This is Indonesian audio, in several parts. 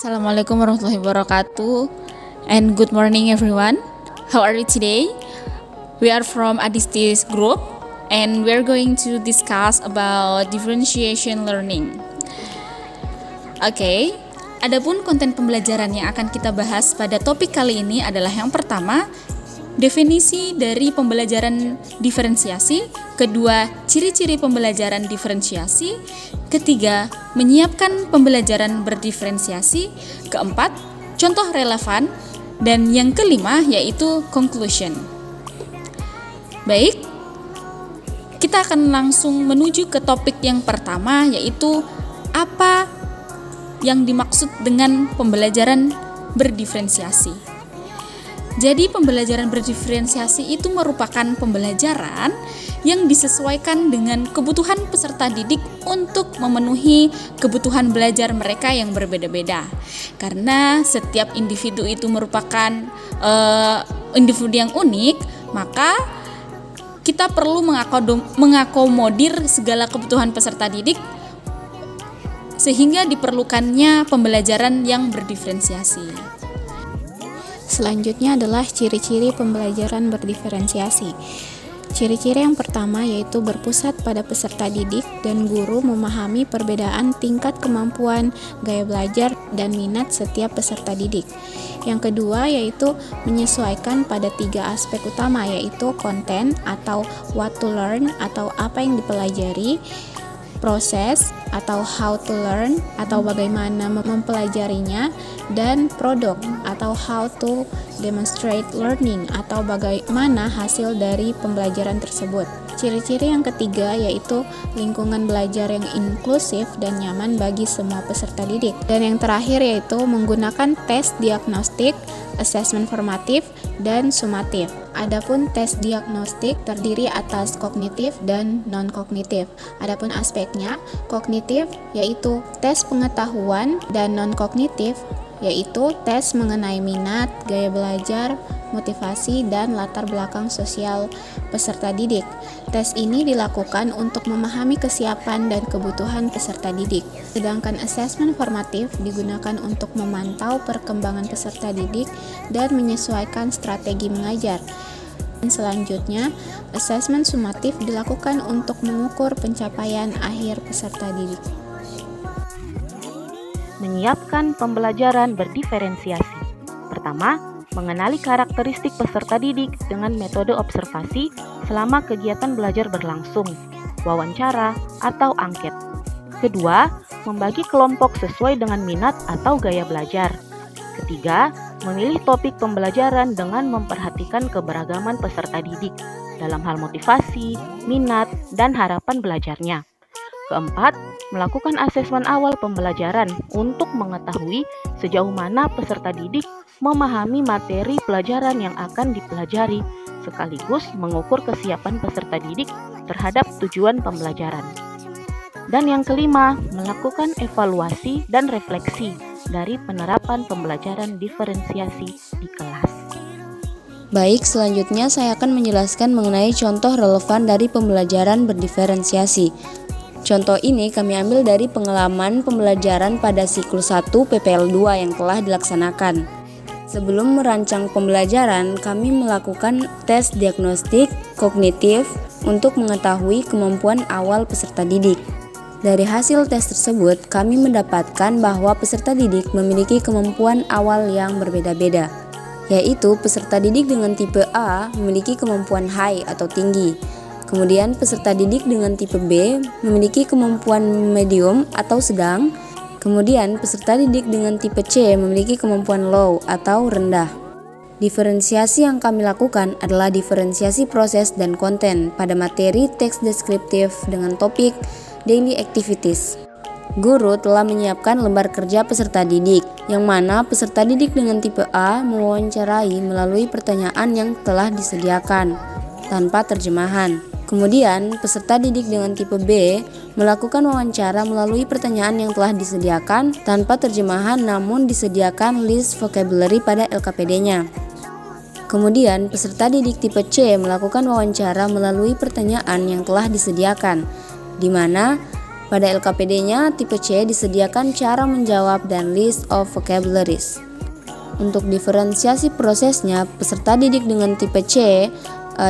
Assalamualaikum warahmatullahi wabarakatuh, and good morning everyone. How are you today? We are from Adistis Group and we are going to discuss about differentiation learning. Oke, adapun konten pembelajaran yang akan kita bahas pada topik kali ini adalah yang pertama, definisi dari pembelajaran diferensiasi, kedua, ciri-ciri pembelajaran diferensiasi, ketiga, menyiapkan pembelajaran berdiferensiasi, keempat, contoh relevan, dan yang kelima yaitu conclusion. Baik, kita akan langsung menuju ke topik yang pertama, yaitu apa yang dimaksud dengan pembelajaran berdiferensiasi. Jadi pembelajaran berdiferensiasi itu merupakan pembelajaran yang disesuaikan dengan kebutuhan peserta didik untuk memenuhi kebutuhan belajar mereka yang berbeda-beda. Karena setiap individu itu merupakan individu yang unik, maka kita perlu mengakomodir segala kebutuhan peserta didik sehingga diperlukannya pembelajaran yang berdiferensiasi. Selanjutnya adalah ciri-ciri pembelajaran berdiferensiasi. Ciri-ciri yang pertama yaitu berpusat pada peserta didik dan guru memahami perbedaan tingkat kemampuan, gaya belajar, dan minat setiap peserta didik. Yang kedua yaitu menyesuaikan pada 3 aspek utama, yaitu konten atau what to learn atau apa yang dipelajari, proses atau how to learn atau bagaimana mempelajarinya, dan produk atau how to demonstrate learning atau bagaimana hasil dari pembelajaran tersebut. Ciri-ciri yang ketiga yaitu lingkungan belajar yang inklusif dan nyaman bagi semua peserta didik. Dan yang terakhir yaitu menggunakan tes diagnostik, asesmen formatif, dan sumatif. Adapun tes diagnostik terdiri atas kognitif dan non-kognitif. Adapun aspeknya, kognitif yaitu tes pengetahuan dan non-kognitif yaitu tes mengenai minat, gaya belajar, motivasi, dan latar belakang sosial peserta didik. Tes ini dilakukan untuk memahami kesiapan dan kebutuhan peserta didik. Sedangkan asesmen formatif digunakan untuk memantau perkembangan peserta didik dan menyesuaikan strategi mengajar. Selanjutnya, asesmen sumatif dilakukan untuk mengukur pencapaian akhir peserta didik. Menyiapkan pembelajaran berdiferensiasi. Pertama, mengenali karakteristik peserta didik dengan metode observasi selama kegiatan belajar berlangsung, wawancara, atau angket. Kedua, membagi kelompok sesuai dengan minat atau gaya belajar. Ketiga, memilih topik pembelajaran dengan memperhatikan keberagaman peserta didik dalam hal motivasi, minat, dan harapan belajarnya. Keempat, melakukan asesmen awal pembelajaran untuk mengetahui sejauh mana peserta didik memahami materi pelajaran yang akan dipelajari, sekaligus mengukur kesiapan peserta didik terhadap tujuan pembelajaran. Dan yang kelima, melakukan evaluasi dan refleksi dari penerapan pembelajaran diferensiasi di kelas. Baik, selanjutnya saya akan menjelaskan mengenai contoh relevan dari pembelajaran berdiferensiasi. Contoh ini kami ambil dari pengalaman pembelajaran pada siklus 1 PPL 2 yang telah dilaksanakan. Sebelum merancang pembelajaran, kami melakukan tes diagnostik kognitif untuk mengetahui kemampuan awal peserta didik. Dari hasil tes tersebut, kami mendapatkan bahwa peserta didik memiliki kemampuan awal yang berbeda-beda, yaitu peserta didik dengan tipe A memiliki kemampuan high atau tinggi. Kemudian peserta didik dengan tipe B memiliki kemampuan medium atau sedang. Kemudian peserta didik dengan tipe C memiliki kemampuan low atau rendah. Diferensiasi yang kami lakukan adalah diferensiasi proses dan konten pada materi teks deskriptif dengan topik daily activities. Guru telah menyiapkan lembar kerja peserta didik, yang mana peserta didik dengan tipe A mewawancarai melalui pertanyaan yang telah disediakan tanpa terjemahan. Kemudian, peserta didik dengan tipe B melakukan wawancara melalui pertanyaan yang telah disediakan tanpa terjemahan namun disediakan list vocabulary pada LKPD-nya. Kemudian, peserta didik tipe C melakukan wawancara melalui pertanyaan yang telah disediakan, di mana Pada LKPD-nya, tipe C disediakan cara menjawab dan list of vocabularies. Untuk diferensiasi prosesnya, peserta didik dengan tipe C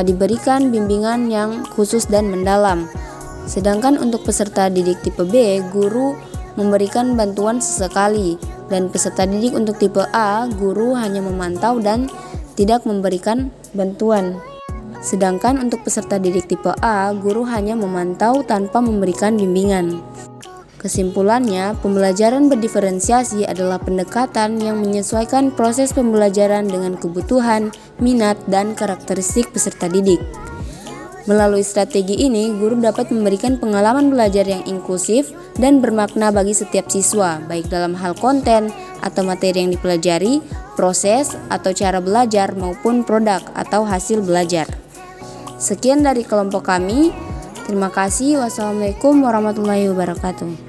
diberikan bimbingan yang khusus dan mendalam. Sedangkan untuk peserta didik tipe B, guru memberikan bantuan sesekali, dan peserta didik untuk tipe A, guru hanya memantau dan tidak memberikan bantuan. Sedangkan untuk peserta didik tipe A, guru hanya memantau tanpa memberikan bimbingan. Kesimpulannya, pembelajaran berdiferensiasi adalah pendekatan yang menyesuaikan proses pembelajaran dengan kebutuhan, minat, dan karakteristik peserta didik. Melalui strategi ini, guru dapat memberikan pengalaman belajar yang inklusif dan bermakna bagi setiap siswa, baik dalam hal konten atau materi yang dipelajari, proses atau cara belajar, maupun produk atau hasil belajar. Sekian dari kelompok kami. Terima kasih. Wassalamualaikum warahmatullahi wabarakatuh.